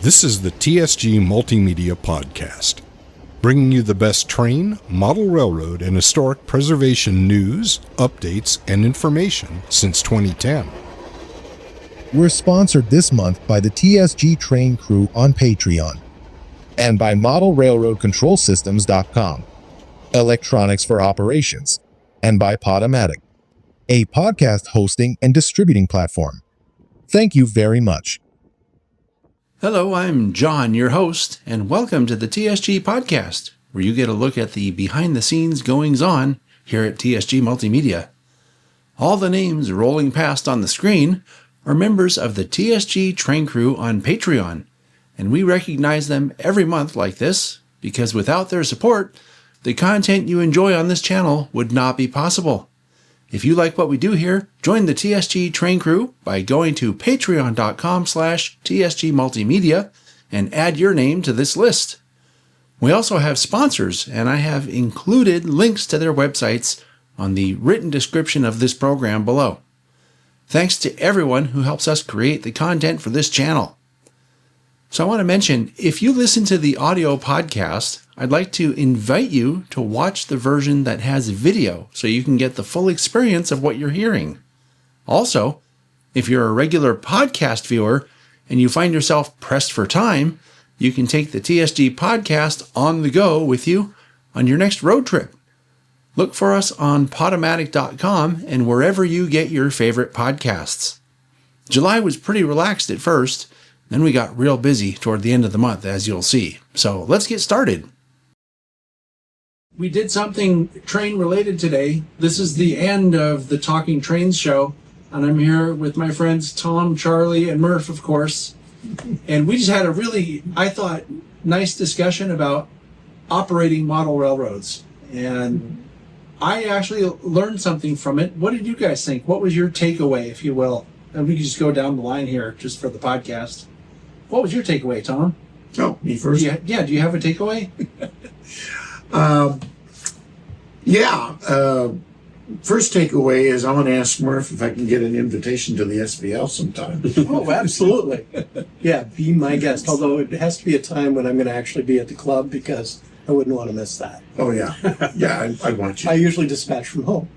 This is the TSG Multimedia Podcast, bringing you the best train, model railroad, and historic preservation news, updates, and information since 2010. We're sponsored this month by the TSG Train Crew on Patreon and by ModelRailroadControlSystems.com, Electronics for Operations, and by Podomatic, a podcast hosting and distributing platform. Thank you very much. Hello, I'm John, your host, and welcome to the TSG Podcast, where you get a look at the behind-the-scenes goings-on here at TSG Multimedia. All the names rolling past on the screen are members of the TSG Train Crew on Patreon, and we recognize them every month like this because without their support, the content you enjoy on this channel would not be possible. If you like what we do here, join the TSG Train Crew by going to patreon.com/TSG Multimedia and add your name to this list. We also have sponsors, and I have included links to their websites on the written description of this program below. Thanks to everyone who helps us create the content for this channel. So I want to mention, if you listen to the audio podcast, I'd like to invite you to watch the version that has video so you can get the full experience of what you're hearing. Also, if you're a regular podcast viewer and you find yourself pressed for time, you can take the TSG podcast on the go with you on your next road trip. Look for us on Podomatic.com and wherever you get your favorite podcasts. July was pretty relaxed at first, then we got real busy toward the end of the month, as you'll see. So let's get started. We did something train related today. This is the end of the Talking Trains show, and I'm here with my friends Tom, Charlie, and Murf, of course. And we just had a really, I thought, nice discussion about operating model railroads. And I actually learned something from it. What did you guys think? What was your takeaway, if you will? And we can just go down the line here just for the podcast. What was your takeaway, Tom? Oh, me first? Do you have a takeaway? First takeaway is I want to ask Murf if I can get an invitation to the SBL sometime. Oh, absolutely. Yeah, be my guest. Although it has to be a time when I'm going to actually be at the club because I wouldn't want to miss that. Oh, yeah. Yeah, I want you. I usually dispatch from home.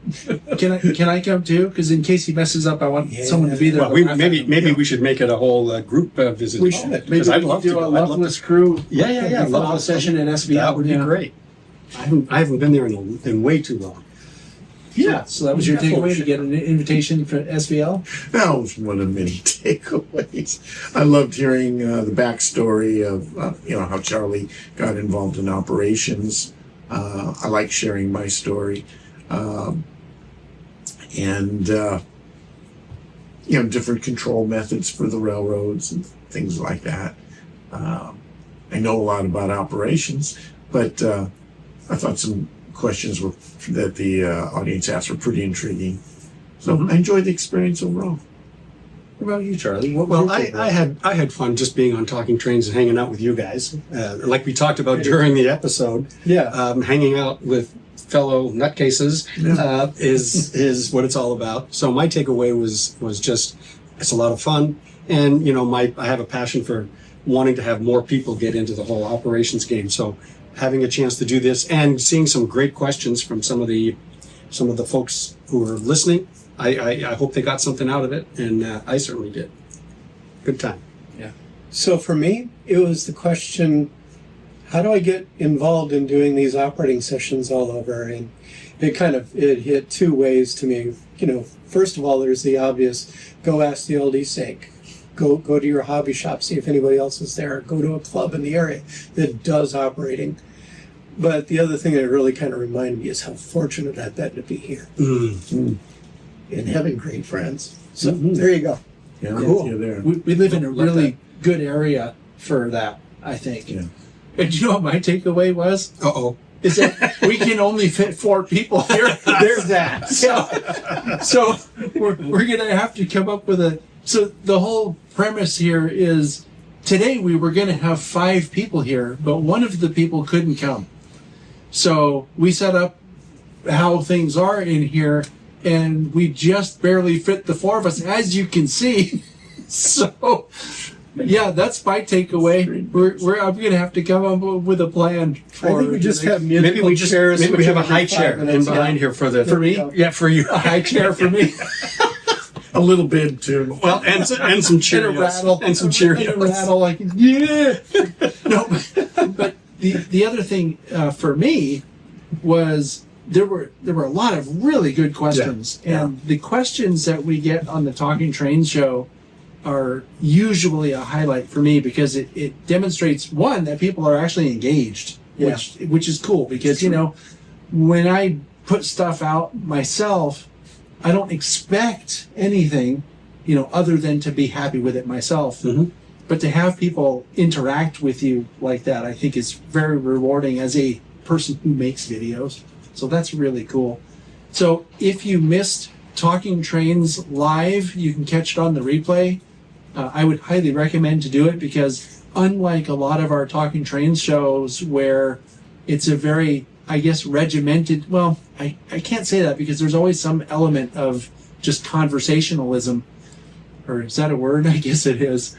Can I come too? Because in case he messes up, I want someone to be there. Well, maybe we should make it a whole group visit. We should. Maybe we can do a Loveless crew. Yeah. Photo session at SBL. That would be great. I haven't been there in way too long. Yeah, so that was your takeaway, to get an invitation for SBL? That was one of many takeaways. I loved hearing the backstory of how Charlie got involved in operations. I like sharing my story. And different control methods for the railroads and things like that. I know a lot about operations, but I thought some questions that the audience asked were pretty intriguing. So I enjoyed the experience overall. What about you, Charlie? I had fun just being on Talking Trains and hanging out with you guys. Like we talked about during the episode. Yeah. Hanging out with fellow nutcases is what it's all about. So my takeaway was just it's a lot of fun, and I have a passion for wanting to have more people get into the whole operations game. So having a chance to do this and seeing some great questions from some of the folks who are listening, I hope they got something out of it, and I certainly did. Good time. Yeah. So for me, it was the question, how do I get involved in doing these operating sessions all over? And it hit two ways to me. First of all, there's the obvious, go ask the oldie sake. Go to your hobby shop, see if anybody else is there. Go to a club in the area that does operating. But the other thing that really kind of reminded me is how fortunate I've been to be here. And having great friends. So there you go. Yeah, cool. There. We live in a really good area for that, I think. Yeah. And you know what my takeaway was? Is that we can only fit 4 people here. There's that. So we're going to have to come up with So the whole premise here is today we were going to have 5 people here, but one of the people couldn't come. So we set up how things are in here, and we just barely fit the 4 of us, as you can see. So Yeah, that's my takeaway. I'm going to have to come up with a plan for. I think we just have Maybe we chairs. maybe we have a switching high every chair 5 in minutes. behind here for me. Yeah, for you. a high chair for me. A little bit too. Well, and some Cheerios. And a rattle. And some And Cheerios. a rattle, like, yeah. No, but the other thing for me was there were a lot of really good questions. Yeah. And the questions that we get on the Talking Train show are usually a highlight for me because it demonstrates, one, that people are actually engaged, Yeah. which is cool because, when I put stuff out myself, I don't expect anything, other than to be happy with it myself. Mm-hmm. But to have people interact with you like that, I think is very rewarding as a person who makes videos. So that's really cool. So if you missed Talking Trains live, you can catch it on the replay. I would highly recommend to do it because unlike a lot of our Talking Trains shows where it's a very, I guess, regimented, well, I can't say that because there's always some element of just conversationalism. Or is that a word? I guess it is.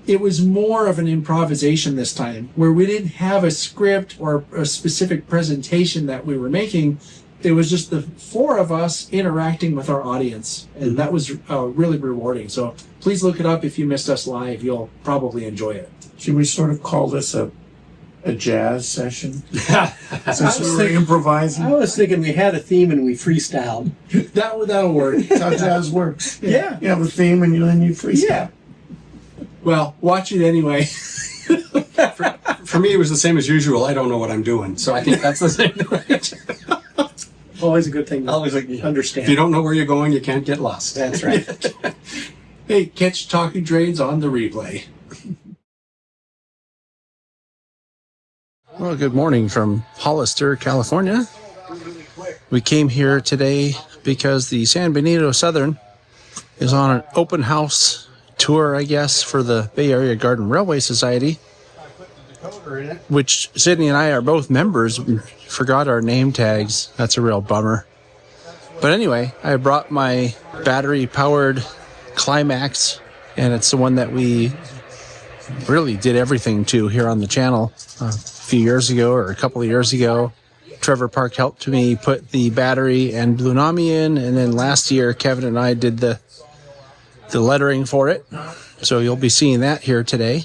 It was more of an improvisation this time where we didn't have a script or a specific presentation that we were making. It was just the four of us interacting with our audience. And that was really rewarding. So please look it up. If you missed us live, you'll probably enjoy it. Should we sort of call this a jazz session? Since we were improvising. I was thinking we had a theme and we freestyled. That'll work. That's how jazz works. Yeah. You have a theme and then you freestyle. Yeah. Well, watch it anyway. For me, it was the same as usual. I don't know what I'm doing, so I think that's the same. Always a good thing to Always understand. If you don't know where you're going, you can't get lost. That's right. Hey, catch Talking Trains on the replay. Well, good morning from Hollister, California. We came here today because the San Benito Southern is on an open house tour, I guess, for the Bay Area Garden Railway Society, which Sydney and I are both members. We forgot our name tags. That's a real bummer. But anyway, I brought my battery-powered Climax, and it's the one that we really did everything to here on the channel a few years ago or a couple of years ago. Trevor Park helped me put the battery and Blue Nami in, and then last year Kevin and I did the lettering for it. So you'll be seeing that here today.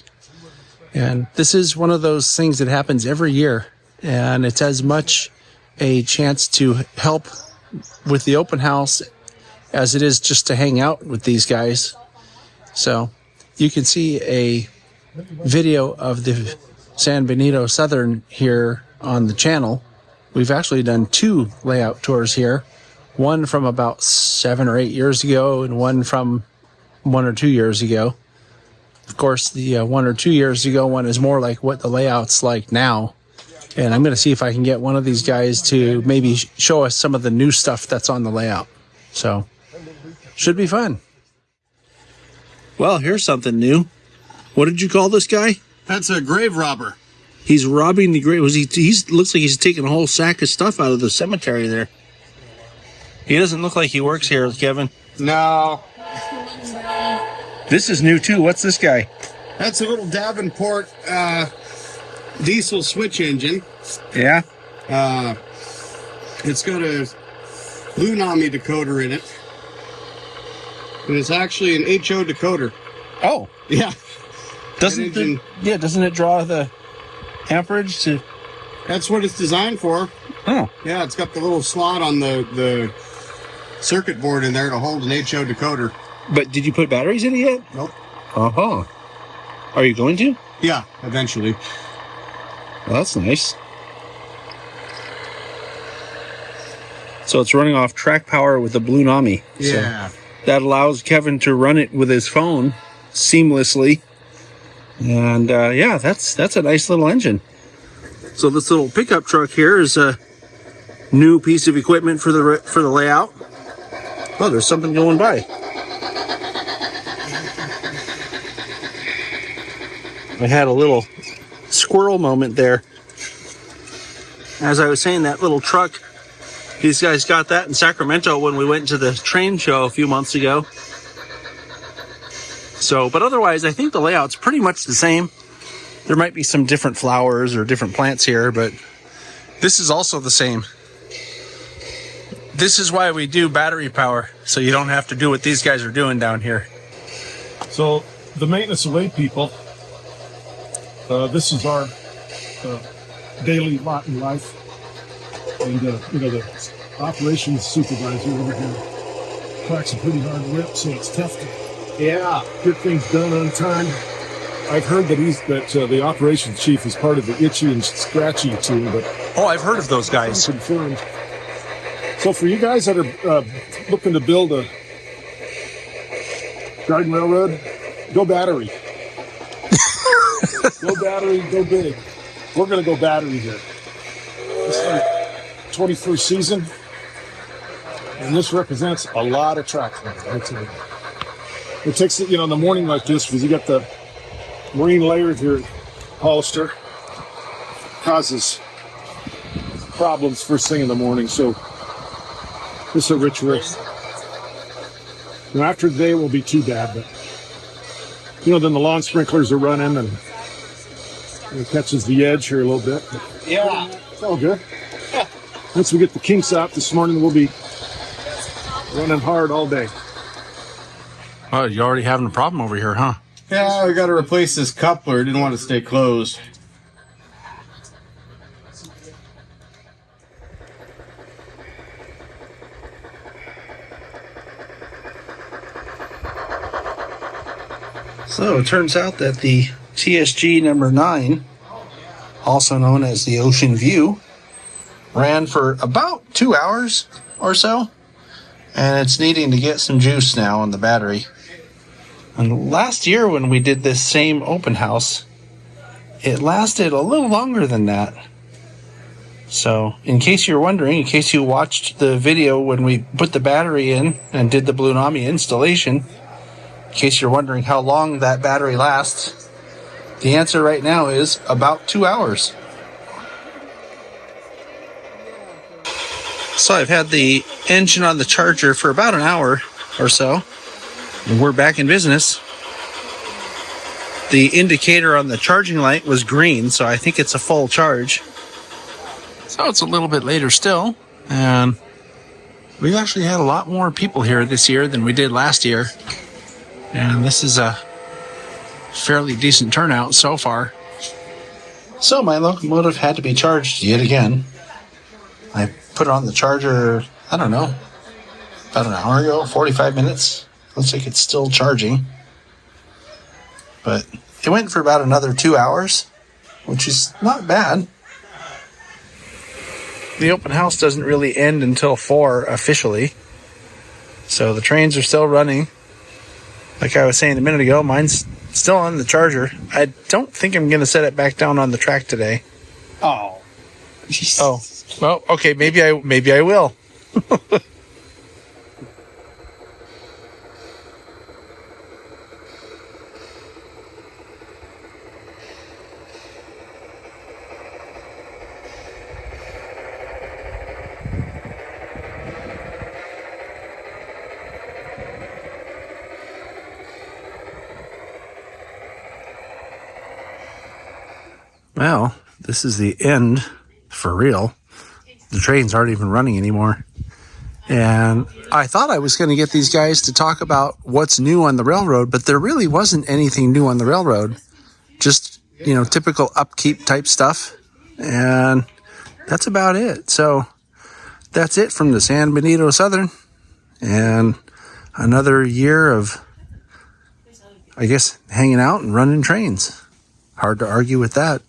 And this is one of those things that happens every year, and it's as much a chance to help with the open house as it is just to hang out with these guys. So you can see a video of the San Benito Southern here on the channel. We've actually done 2 layout tours here, one from about 7 or 8 years ago and one from 1 or 2 years ago. Of course, the 1 or 2 years ago one is more like what the layout's like now. And I'm going to see if I can get one of these guys to maybe show us some of the new stuff that's on the layout. So, should be fun. Well, here's something new. What did you call this guy? That's a grave robber. He's robbing the grave. He looks like he's taking a whole sack of stuff out of the cemetery there. He doesn't look like he works here, Kevin. No, This is new too. What's this guy? that's a little Davenport diesel switch engine. Yeah. It's got a Blue Nami decoder in it. And it's actually an HO decoder. Oh, Yeah. doesn't An doesn't it draw the amperage to? That's what it's designed for. Oh, Yeah, it's got the little slot on the circuit board in there to hold an HO decoder. but did you put batteries in it yet? Nope. Uh-huh. Are you going to? Yeah, eventually. Well, that's nice. So it's running off track power with the Blue Nami. Yeah. So that allows Kevin to run it with his phone seamlessly. And yeah, that's a nice little engine. So this little pickup truck here is a new piece of equipment for the layout. Oh, there's something going by. I had a little squirrel moment there. As I was saying, that little truck, these guys got that in Sacramento when we went to the train show a few months ago. So, but otherwise, I think the layout's pretty much the same. There might be some different flowers or different plants here, but this is also the same. This is why we do battery power, so you don't have to do what these guys are doing down here. So the maintenance away people, this is our daily lot in life. And, the operations supervisor over here cracks a pretty hard whip, so it's tough to get things done on time. I've heard that the operations chief is part of the itchy and scratchy team, but I've heard of those guys. Confirmed. So for you guys that are looking to build a garden railroad, go battery. Go battery, go big. We're going to go battery here. This is our 21st season, and this represents a lot of traction. It takes, in the morning like this, because you got the marine layer here, Hollister, causes problems first thing in the morning. So this is a rich race. Now after the day, it won't be too bad, but then the lawn sprinklers are running and it catches the edge here a little bit. Yeah. It's all good. Once we get the kinks out this morning, we'll be running hard all day. Oh, you're already having a problem over here, huh? Yeah, we got to replace this coupler. Didn't want to stay closed. So it turns out that the TSG number 9, also known as the Ocean View, ran for about 2 hours or so, and it's needing to get some juice now on the battery. And last year when we did this same open house, it lasted a little longer than that. So in case you're wondering, in case you watched the video when we put the battery in and did the Blue Nami installation, in case you're wondering how long that battery lasts, the answer right now is about 2 hours. So I've had the engine on the charger for about an hour or so, and we're back in business. The indicator on the charging light was green, so I think it's a full charge. So it's a little bit later still, and we've actually had a lot more people here this year than we did last year. And this is a fairly decent turnout so far. So my locomotive had to be charged yet again. I put it on the charger, I don't know, about an hour ago, 45 minutes. Looks like it's still charging. But it went for about another 2 hours, which is not bad. The open house doesn't really end until 4 officially. So the trains are still running. Like I was saying a minute ago, mine's still on the charger. I don't think I'm going to set it back down on the track today. Oh. Oh. Well, okay, maybe I will. Well, this is the end for real. The trains aren't even running anymore. And I thought I was going to get these guys to talk about what's new on the railroad, but there really wasn't anything new on the railroad. Just, typical upkeep type stuff. And that's about it. So that's it from the San Benito Southern. And another year of, I guess, hanging out and running trains. Hard to argue with that.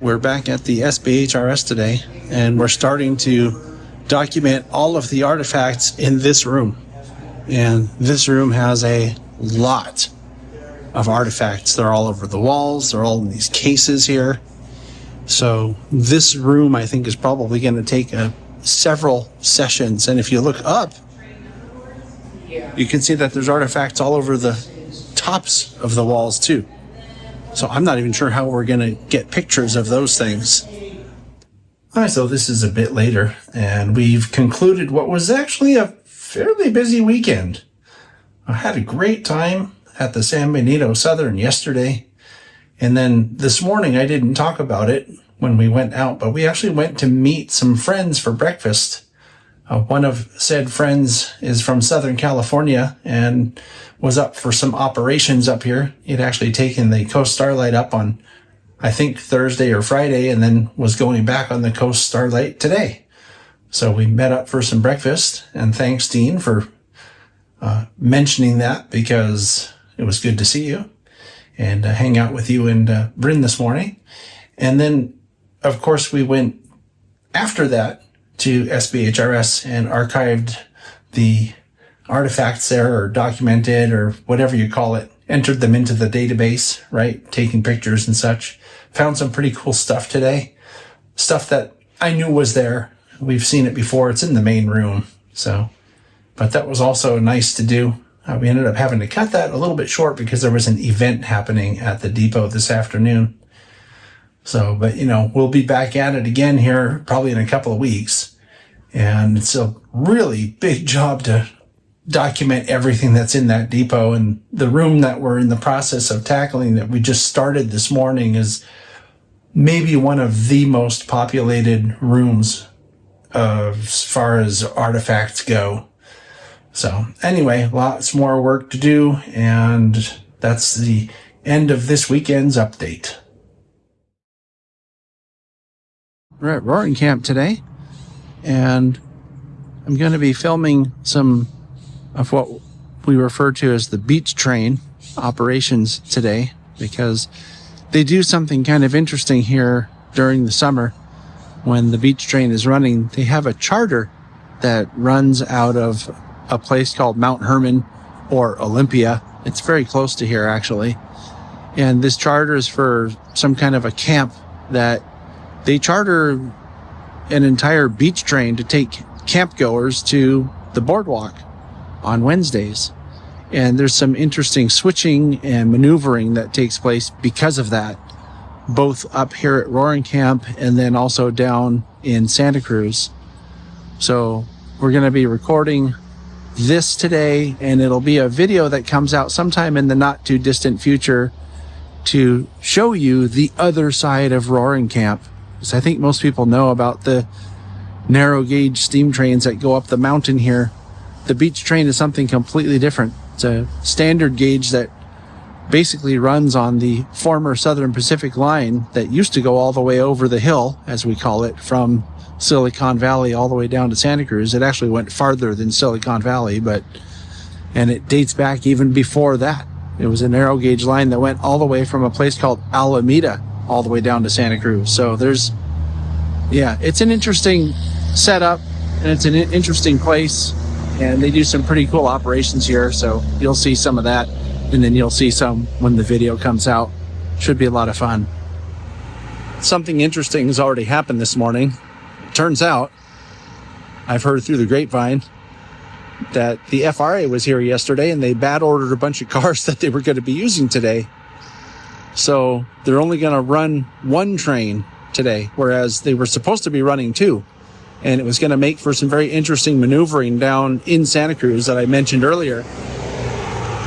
we're back at the SBHRS today, and we're starting to document all of the artifacts in this room. And this room has a lot of artifacts. They're all over the walls. They're all in these cases here. So this room, I think, is probably going to take several sessions. And if you look up, you can see that there's artifacts all over the tops of the walls too. So I'm not even sure how we're going to get pictures of those things. All right, so this is a bit later, and we've concluded what was actually a fairly busy weekend. I had a great time at the San Benito Southern yesterday. And then this morning, I didn't talk about it when we went out, but we actually went to meet some friends for breakfast. One of said friends is from Southern California and was up for some operations up here. He'd actually taken the Coast Starlight up on, I think, Thursday or Friday, and then was going back on the Coast Starlight today. So we met up for some breakfast, and thanks, Dean, for mentioning that, because it was good to see you and hang out with you and Bryn this morning. And then, of course, we went after that to SBHRS and archived the artifacts there, or documented, or whatever you call it, entered them into the database, right? Taking pictures and such. Found some pretty cool stuff today. Stuff that I knew was there. We've seen it before. It's in the main room. So, but that was also nice to do. We ended up having to cut that a little bit short because there was an event happening at the depot this afternoon. So, but we'll be back at it again here probably in a couple of weeks. And it's a really big job to document everything that's in that depot. And the room that we're in the process of tackling, that we just started this morning, is maybe one of the most populated rooms as far as artifacts go. So anyway, lots more work to do, and that's the end of this weekend's update. We're at Roaring Camp today, and I'm going to be filming some of what we refer to as the beach train operations today, because they do something kind of interesting here during the summer when the beach train is running. They have a charter that runs out of a place called Mount Hermon, or Olympia. It's very close to here, actually. And this charter is for some kind of a camp that they charter an entire beach train to take campgoers to the boardwalk on Wednesdays. And there's some interesting switching and maneuvering that takes place because of that, both up here at Roaring Camp and then also down in Santa Cruz. So we're going to be recording this today, and it'll be a video that comes out sometime in the not too distant future to show you the other side of Roaring Camp. Because I think most people know about the narrow gauge steam trains that go up the mountain here. The beach train is something completely different. It's a standard gauge that basically runs on the former Southern Pacific line that used to go all the way over the hill, as we call it, from Silicon Valley all the way down to Santa Cruz. It actually went farther than Silicon Valley, and it dates back even before that. It was a narrow gauge line that went all the way from a place called Alameda all the way down to Santa Cruz. So it's an interesting setup, and it's an interesting place, and they do some pretty cool operations here. So you'll see some of that, and then you'll see some when the video comes out. Should be a lot of fun. Something interesting has already happened this morning. Turns out, I've heard through the grapevine that the FRA was here yesterday, and they bad ordered a bunch of cars that they were going to be using today. So they're only going to run one train today, whereas they were supposed to be running two. And it was going to make for some very interesting maneuvering down in Santa Cruz that I mentioned earlier.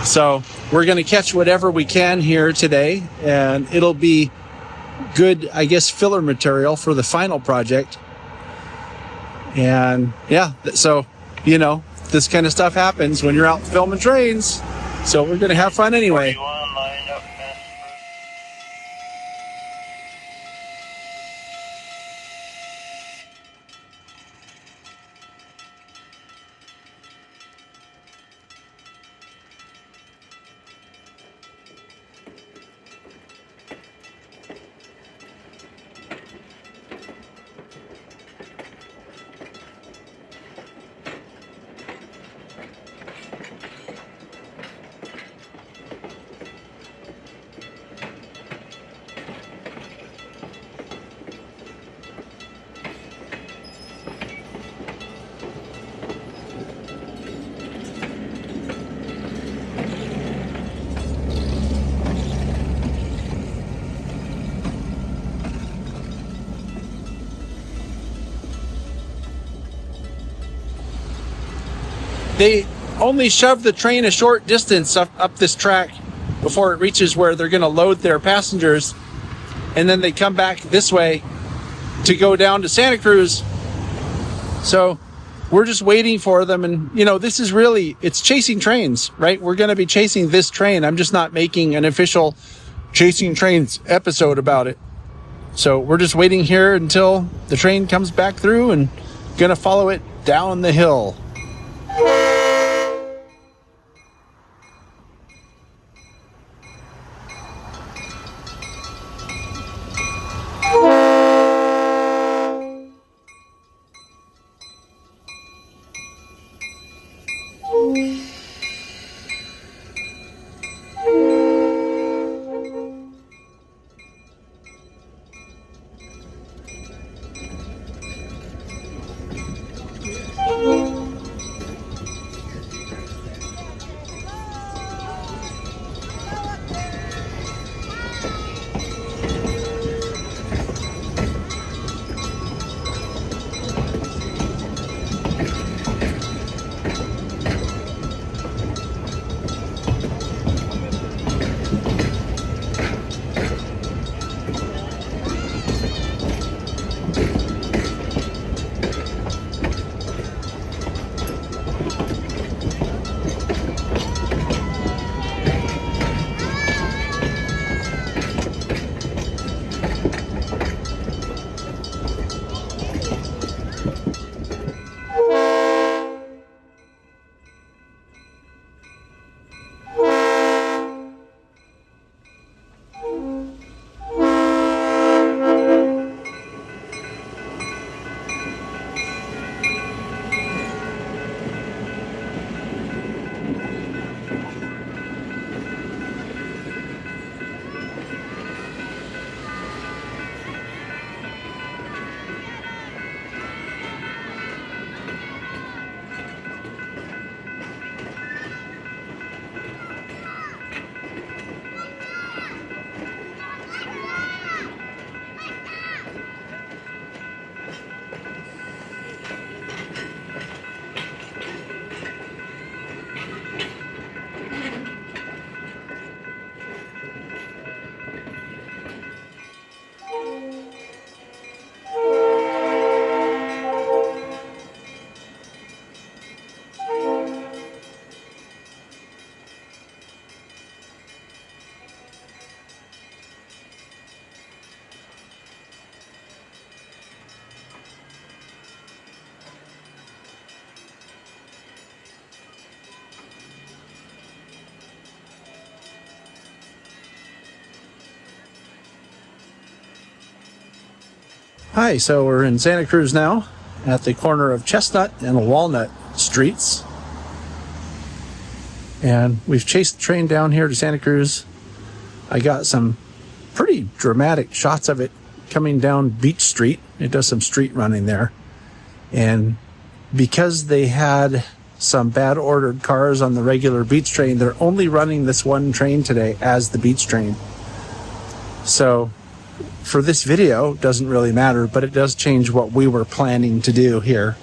So we're going to catch whatever we can here today, and it'll be good, I guess, filler material for the final project. And so, this kind of stuff happens when you're out filming trains. So we're going to have fun anyway. they only shove the train a short distance up this track before it reaches where they're going to load their passengers, and then they come back this way to go down to Santa Cruz. So we're just waiting for them, and this is really, it's chasing trains, right? We're going to be chasing this train. I'm just not making an official chasing trains episode about it. So we're just waiting here until the train comes back through and going to follow it down the hill. Hi, so we're in Santa Cruz now at the corner of Chestnut and Walnut Streets. And we've chased the train down here to Santa Cruz. I got some pretty dramatic shots of it coming down Beach Street. It does some street running there. And because they had some bad ordered cars on the regular beach train, they're only running this one train today as the beach train. So for this video, doesn't really matter, but it does change what we were planning to do here.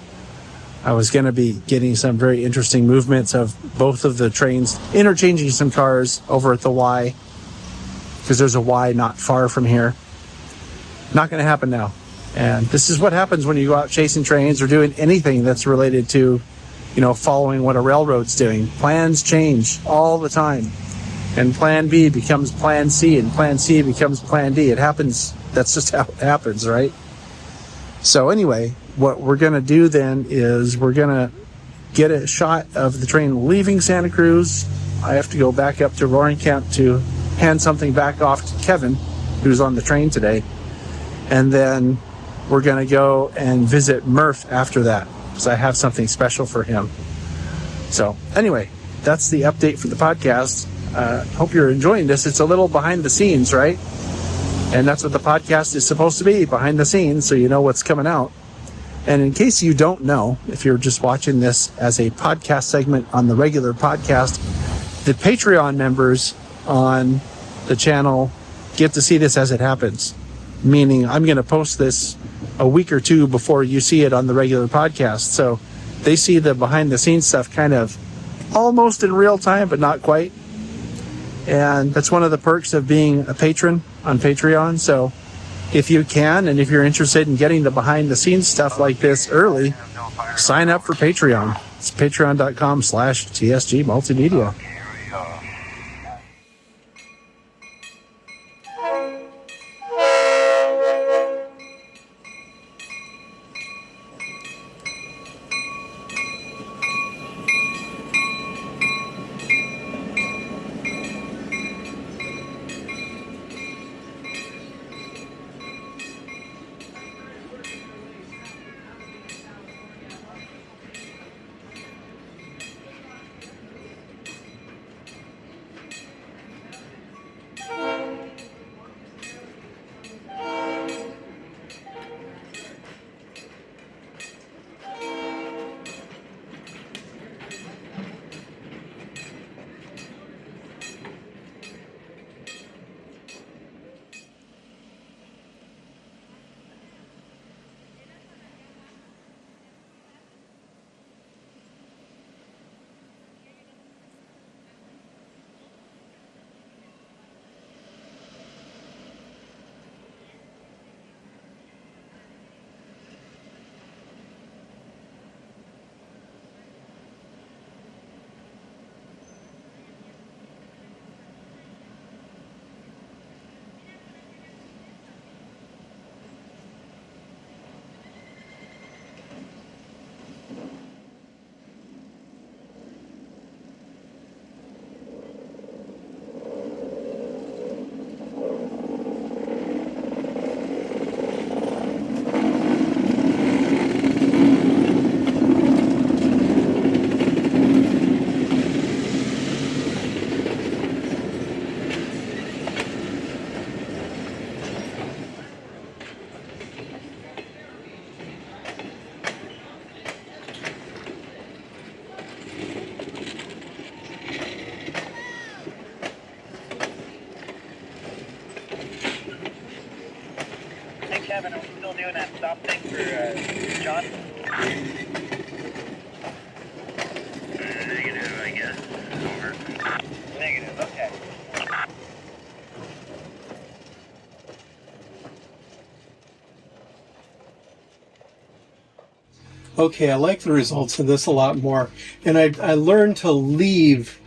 I was going to be getting some very interesting movements of both of the trains, interchanging some cars over at the Y, because there's a Y not far from here. Not going to happen now. And this is what happens when you go out chasing trains or doing anything that's related to, following what a railroad's doing. Plans change all the time. And plan B becomes plan C, and plan C becomes plan D. It happens. That's just how it happens, right? So anyway, what we're going to do then is we're going to get a shot of the train leaving Santa Cruz. I have to go back up to Roaring Camp to hand something back off to Kevin, who's on the train today. And then we're going to go and visit Murf after that, because I have something special for him. So anyway, that's the update for the podcast. Hope you're enjoying this. It's a little behind the scenes, right? And that's what the podcast is supposed to be, behind the scenes, so you know what's coming out. And in case you don't know, if you're just watching this as a podcast segment on the regular podcast, the Patreon members on the channel get to see this as it happens. Meaning I'm going to post this a week or two before you see it on the regular podcast. So they see the behind the scenes stuff kind of almost in real time, but not quite. And that's one of the perks of being a patron on Patreon. So if you can, and if you're interested in getting the behind the scenes stuff like this early, sign up for Patreon. It's patreon.com/TSG Multimedia. Kevin, are we still doing that stop thing for John? Negative, I guess. Over. Negative, okay. Okay, I like the results of this a lot more. And I learned to leave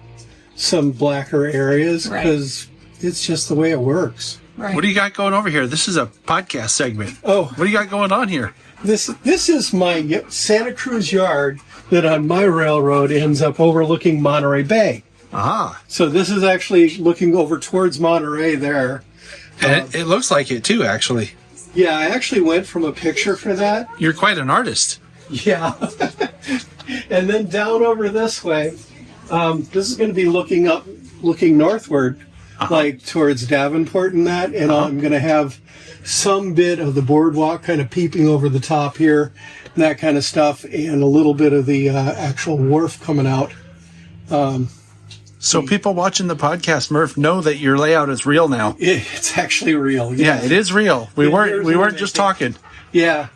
some blacker areas because it's just the way it works. Right. What do you got going over here? This is a podcast segment. Oh. What do you got going on here? This is my Santa Cruz yard that on my railroad ends up overlooking Monterey Bay. Ah. So this is actually looking over towards Monterey there. And it looks like it too, actually. Yeah, I actually went from a picture for that. You're quite an artist. Yeah. And then down over this way, this is going to be looking northward, like towards Davenport and that. And I'm going to have some bit of the boardwalk kind of peeping over the top here, and that kind of stuff, and a little bit of the actual wharf coming out. So people watching the podcast, Murf, know that your layout is real now. It's actually real. Yeah, it is real. We weren't just talking. Yeah.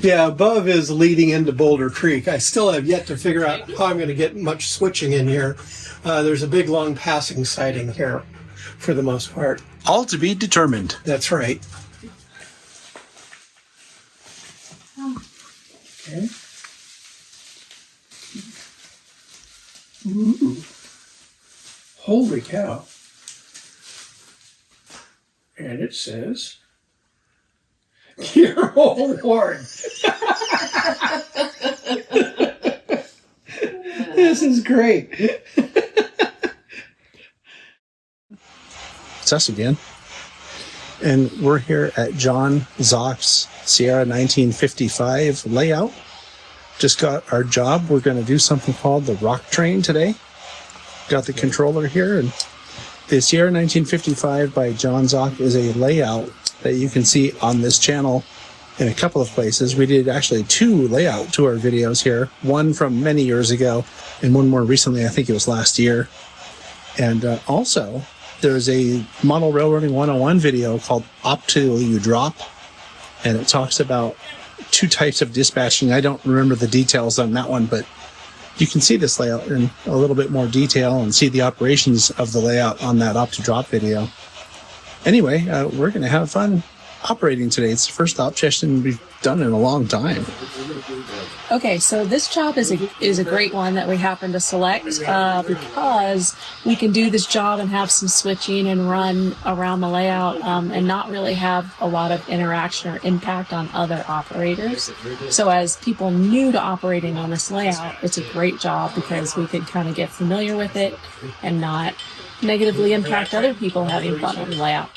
Yeah, above is leading into Boulder Creek. I still have yet to figure out how I'm going to get much switching in here. There's a big, long passing siding here, for the most part. All to be determined. That's right. Okay. Ooh. Holy cow. And it says... Guillermo Ward. This is great. It's us again. And we're here at John Zock's Sierra 1955 layout. Just got our job. We're going to do something called the rock train today. Got the controller here. And the Sierra 1955 by John Zock is a layout that you can see on this channel in a couple of places. We did actually 2 layout tour videos here, one from many years ago and one more recently. I think it was last year. And also there's a Model Railroading 101 video called Up Till You Drop, and it talks about two types of dispatching. I don't remember the details on that one, but you can see this layout in a little bit more detail and see the operations of the layout on that op-to-drop video. Anyway, we're going to have fun operating today. It's the first op session we've done in a long time. Okay, so this job is a great one that we happen to select because we can do this job and have some switching and run around the layout and not really have a lot of interaction or impact on other operators. So as people new to operating on this layout, it's a great job because we can kind of get familiar with it and not negatively impact other people having fun on the layout.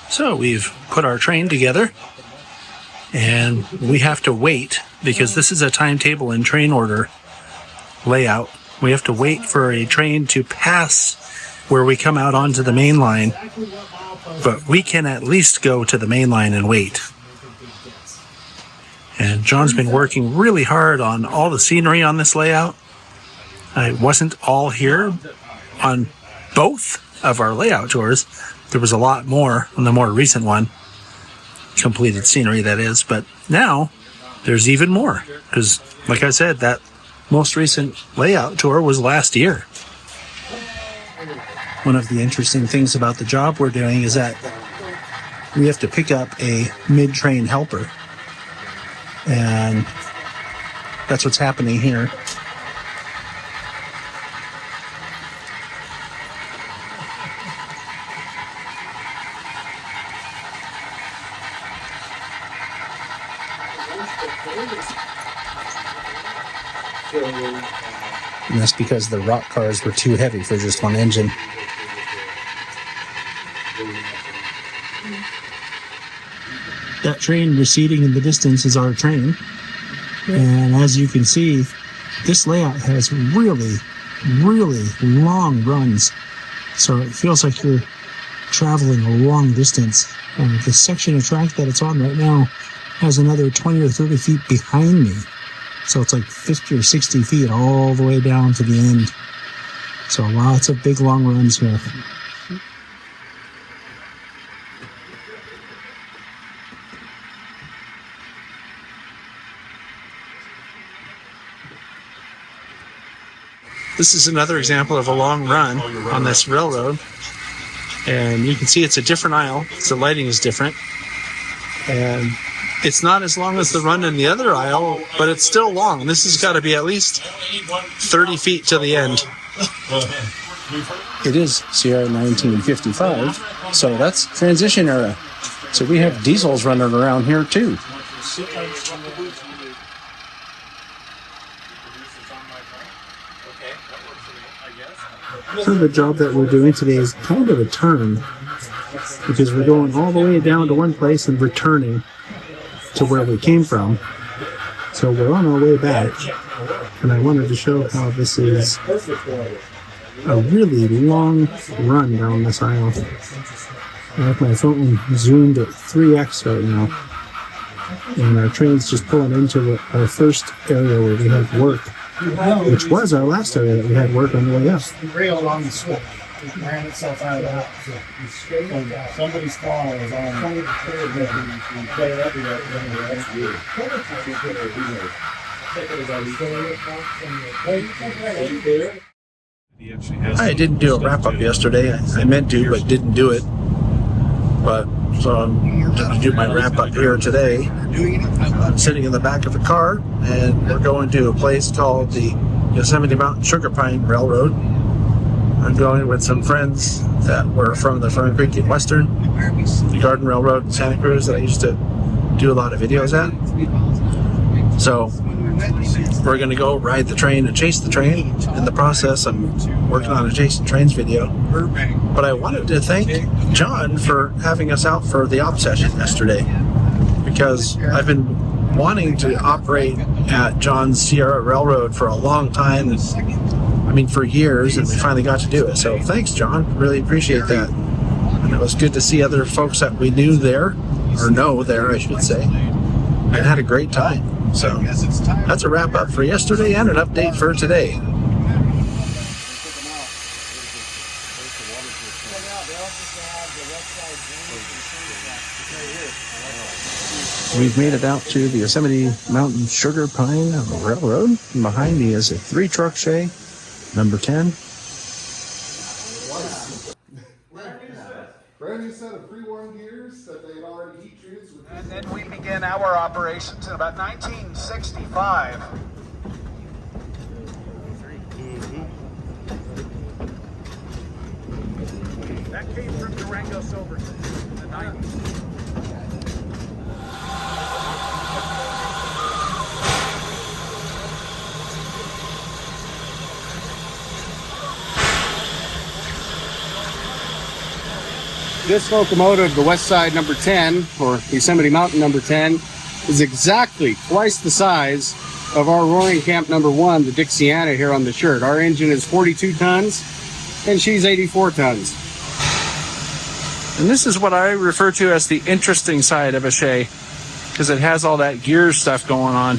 So we've put our train together, and we have to wait because this is a timetable and train order layout. We have to wait for a train to pass where we come out onto the main line, but we can at least go to the main line and wait. And John's been working really hard on all the scenery on this layout. I wasn't all here on both of our layout tours. There was a lot more on the more recent one, completed scenery that is, but now there's even more because, like I said, that most recent layout tour was last year. One of the interesting things about the job we're doing is that we have to pick up a mid-train helper, and that's what's happening here. And that's because the rock cars were too heavy for just one engine. That train receding in the distance is our train. And as you can see, this layout has really, really long runs. So it feels like you're traveling a long distance. And the section of track that it's on right now has another 20 or 30 feet behind me. So it's like 50 or 60 feet all the way down to the end. So lots of big long runs here. This is another example of a long run on this railroad. And you can see it's a different aisle. So the lighting is different. And it's not as long as the run in the other aisle, but it's still long. This has got to be at least 30 feet to the end. It is Sierra 1955, so that's transition era. So we have diesels running around here too. So the job that we're doing today is kind of a turn because we're going all the way down to one place and returning to where we came from. So we're on our way back, and I wanted to show how this is a really long run down this aisle. I have my phone zoomed at 3x right now, and our train's just pulling into our first area where we had work, which was our last area that we had work on the way up. The rail along the slope ran itself out of that. Somebody's fall was on. I didn't do a wrap-up yesterday. I meant to, but didn't do it. But so I'm going to do my wrap-up here today. I'm sitting in the back of the car, and we're going to a place called the Yosemite Mountain Sugar Pine Railroad. I'm going with some friends that were from the Fern Creek and Western, the Garden Railroad in Santa Cruz that I used to do a lot of videos at. So we're going to go ride the train and chase the train. In the process, I'm working on a Chasing Trains video. But I wanted to thank John for having us out for the op session yesterday, because I've been wanting to operate at John's Sierra Railroad for a long time. I mean, for years, and we finally got to do it. So thanks, John. Really appreciate that. And it was good to see other folks that we knew there, or know there, I should say, and had a great time. So that's a wrap up for yesterday and an update for today. We've made it out to the Yosemite Mountain Sugar Pine Railroad. And behind me is a 3-truck shay, number 10. Brand new set of pre-worn gears that they had already heat treated. And then we began our operations in about 1965. That came from Durango Silverton in the 90s. This locomotive, the West Side number 10, or Yosemite Mountain number 10, is exactly twice the size of our Roaring Camp number 1, the Dixiana here on the shirt. Our engine is 42 tons, and she's 84 tons. And this is what I refer to as the interesting side of a shay, because it has all that gear stuff going on.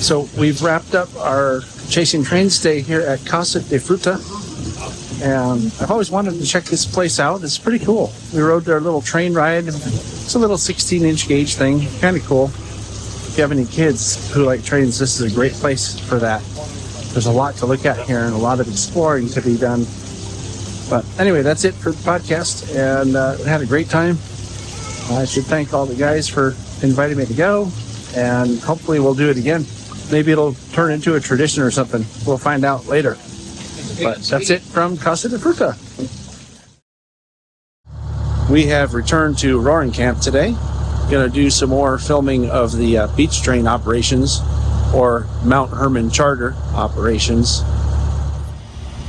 So we've wrapped up our Chasing Trains Day here at Casa de Fruta. And I've always wanted to check this place out. It's pretty cool. We rode their little train ride. It's a little 16-inch gauge thing. Kind of cool. If you have any kids who like trains, this is a great place for that. There's a lot to look at here and a lot of exploring to be done. But anyway, that's it for the podcast. And we had a great time. I should thank all the guys for inviting me to go. And hopefully we'll do it again. Maybe it'll turn into a tradition or something. We'll find out later. But that's it from Casa de Fruta. We have returned to Roaring Camp today. Going to do some more filming of the beach train operations, or Mount Hermon charter operations.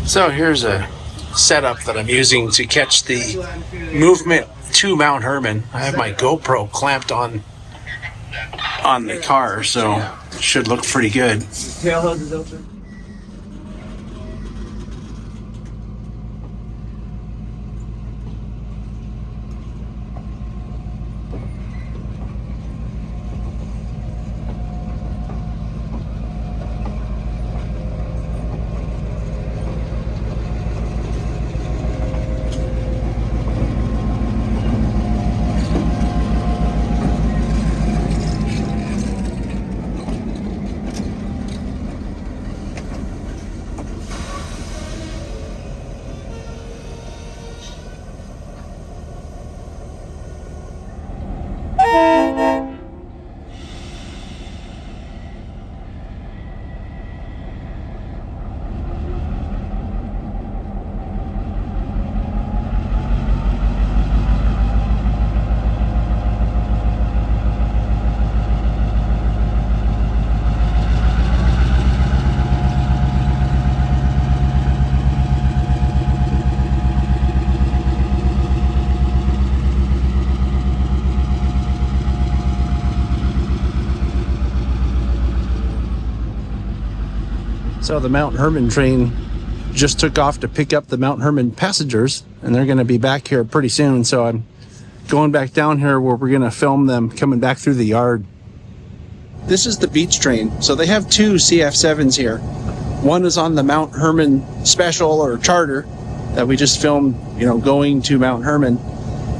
So here's a setup that I'm using to catch the movement to Mount Hermon. I have my GoPro clamped on the car, so it should look pretty good. So the Mount Hermon train just took off to pick up the Mount Hermon passengers, and they're going to be back here pretty soon. So I'm going back down here where we're going to film them coming back through the yard. This is the beach train. So they have two CF7s here. One is on the Mount Hermon special or charter that we just filmed, going to Mount Hermon.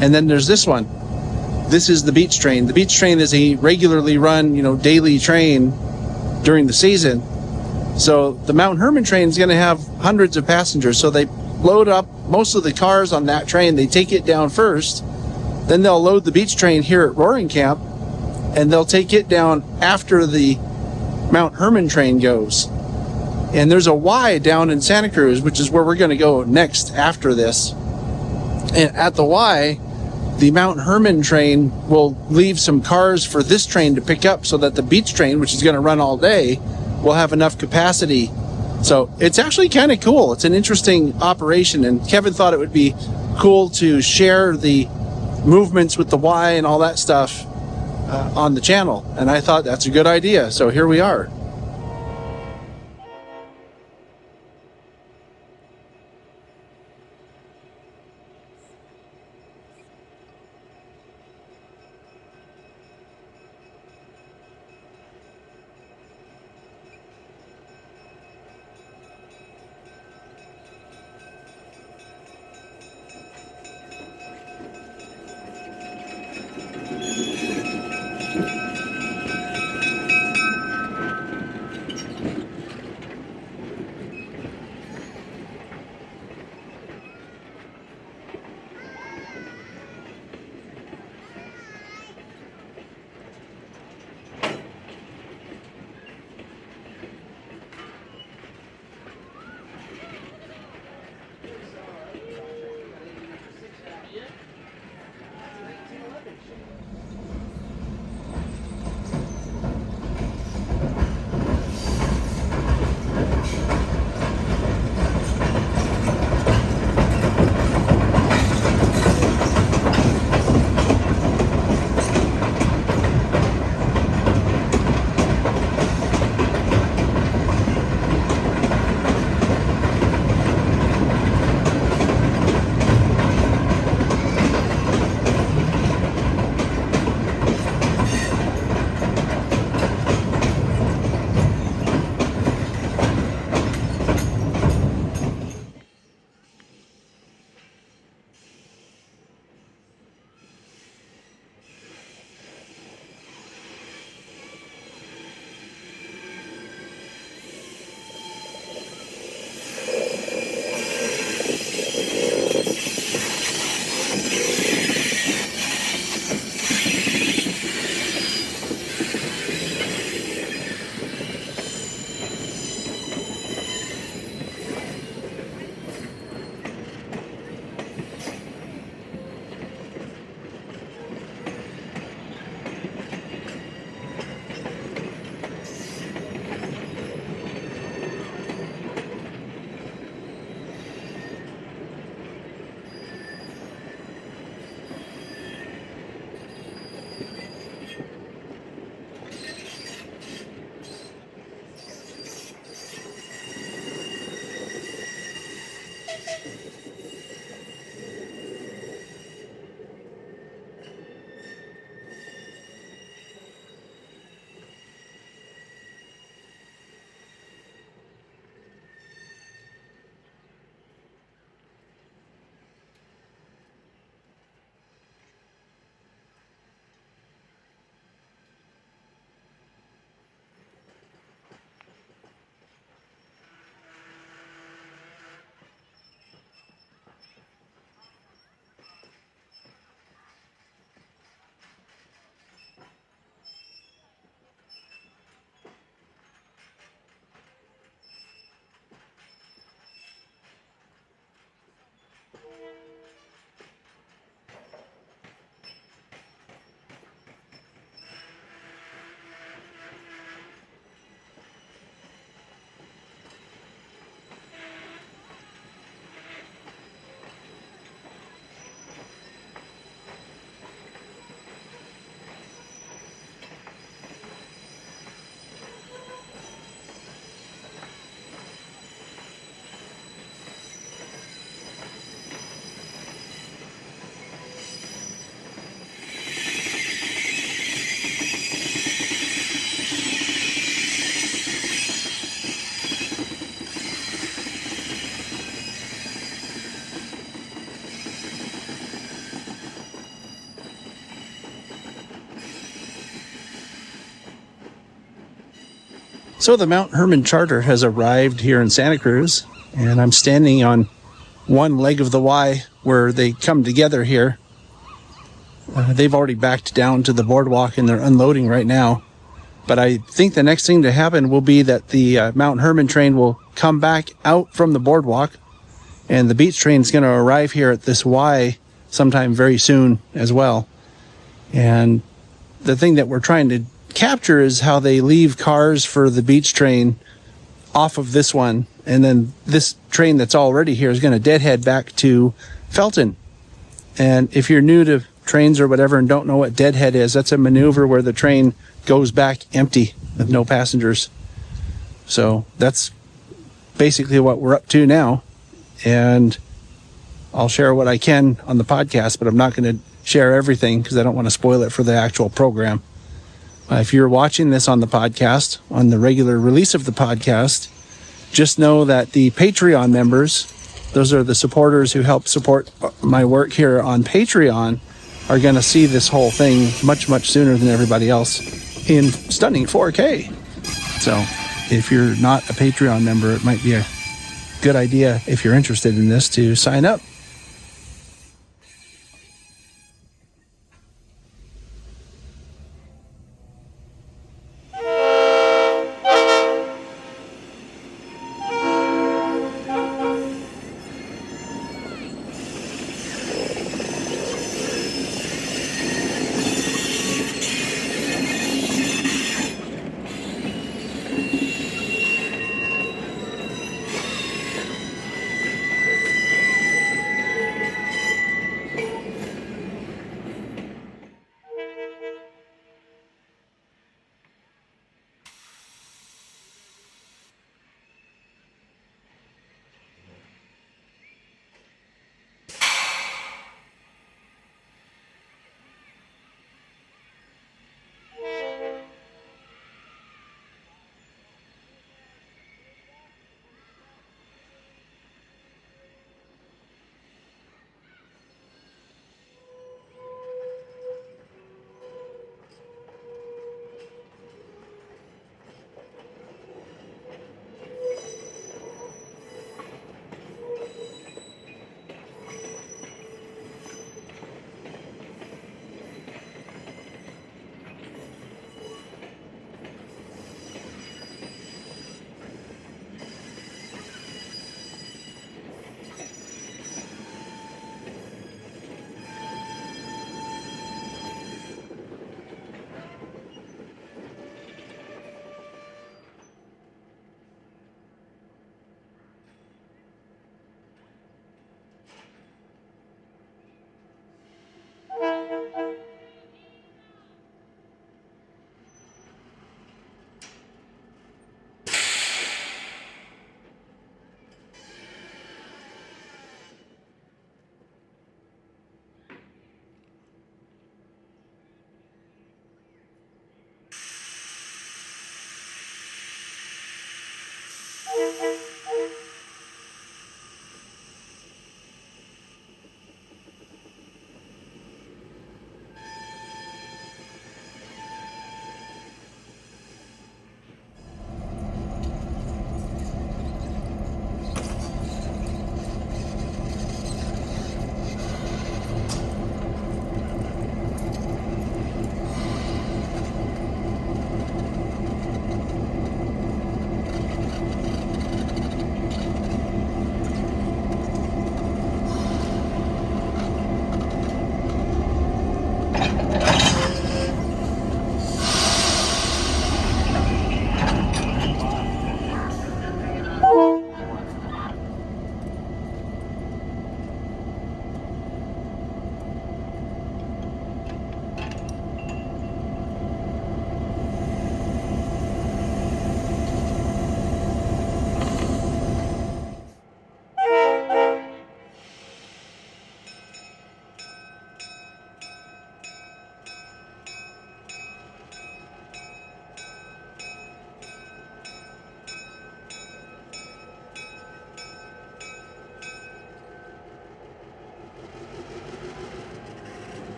And then there's this one. This is the beach train. The beach train is a regularly run, daily train during the season. So the Mount Hermon train is going to have hundreds of passengers. So they load up most of the cars on that train. They take it down first. Then they'll load the beach train here at Roaring Camp, and they'll take it down after the Mount Hermon train goes. And there's a Y down in Santa Cruz, which is where we're going to go next after this. And at the Y, the Mount Hermon train will leave some cars for this train to pick up so that the beach train, which is going to run all day, will have enough capacity. So it's actually kind of cool. It's an interesting operation, and Kevin thought it would be cool to share the movements with the Y and all that stuff on the channel. And I thought that's a good idea. So here we are. So the Mount Hermon charter has arrived here in Santa Cruz, and I'm standing on one leg of the Y where they come together here. They've already backed down to the boardwalk and they're unloading right now. But I think the next thing to happen will be that the Mount Hermon train will come back out from the boardwalk, and the beach train is going to arrive here at this Y sometime very soon as well. And the thing that we're trying to capture is how they leave cars for the beach train off of this one, and then this train that's already here is going to deadhead back to Felton. And if you're new to trains or whatever and don't know what deadhead is, that's a maneuver where the train goes back empty with no passengers. So that's basically what we're up to now, and I'll share what I can on the podcast, but I'm not going to share everything because I don't want to spoil it for the actual program. If you're watching this on the podcast, on the regular release of the podcast, just know that the Patreon members, those are the supporters who help support my work here on Patreon, are going to see this whole thing much, much sooner than everybody else in stunning 4K. So if you're not a Patreon member, it might be a good idea, if you're interested in this, to sign up.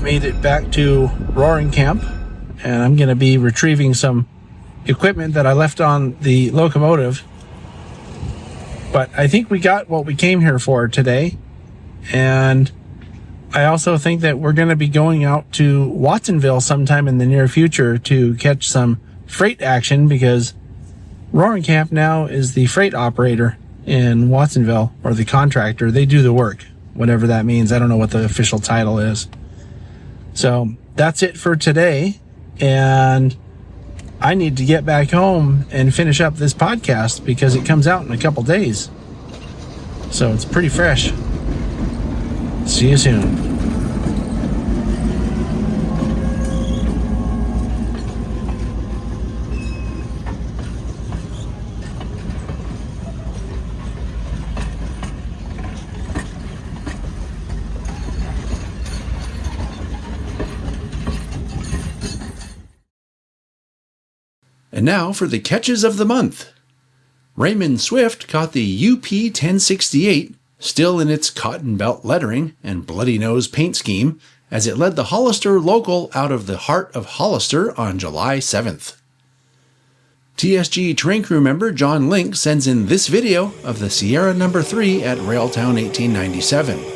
made it back to Roaring Camp, and I'm going to be retrieving some equipment that I left on the locomotive. But I think we got what we came here for today, and I also think that we're going to be going out to Watsonville sometime in the near future to catch some freight action, because Roaring Camp now is the freight operator in Watsonville, or the contractor. They do the work, whatever that means. I don't know what the official title is. So that's it for today, and I need to get back home and finish up this podcast because it comes out in a couple days. So it's pretty fresh. See you soon. And now for the catches of the month. Raymond Swift caught the UP 1068, still in its cotton belt lettering and bloody nose paint scheme, as it led the Hollister local out of the heart of Hollister on July 7th. TSG train crew member John Link sends in this video of the Sierra No. 3 at Railtown 1897.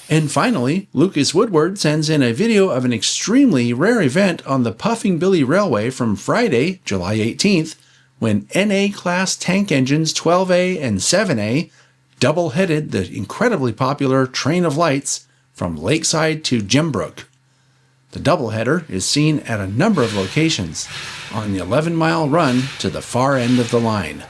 And finally, Lucas Woodward sends in a video of an extremely rare event on the Puffing Billy Railway from Friday, July 18th, when NA class tank engines 12A and 7A double-headed the incredibly popular Train of Lights from Lakeside to Gembrook. The doubleheader is seen at a number of locations on the 11-mile run to the far end of the line.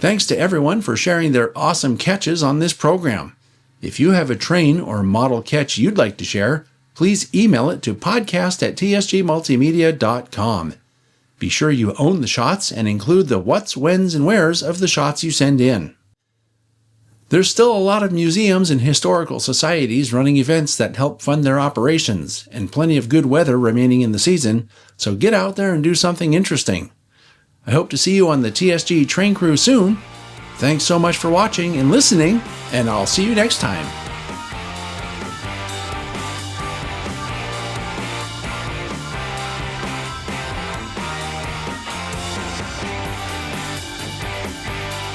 Thanks to everyone for sharing their awesome catches on this program. If you have a train or model catch you'd like to share, please email it to podcast@tsgmultimedia.com. Be sure you own the shots and include the what's, whens, and wheres of the shots you send in. There's still a lot of museums and historical societies running events that help fund their operations, and plenty of good weather remaining in the season, so get out there and do something interesting. I hope to see you on the TSG train crew soon. Thanks so much for watching and listening, and I'll see you next time.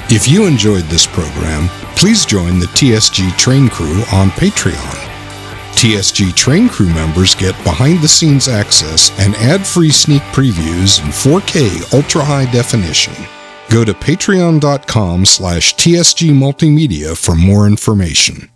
If you enjoyed this program, please join the TSG Train Crew on Patreon. TSG Train Crew members get behind-the-scenes access and ad-free sneak previews in 4K ultra-high definition. Go to patreon.com/TSG Multimedia for more information.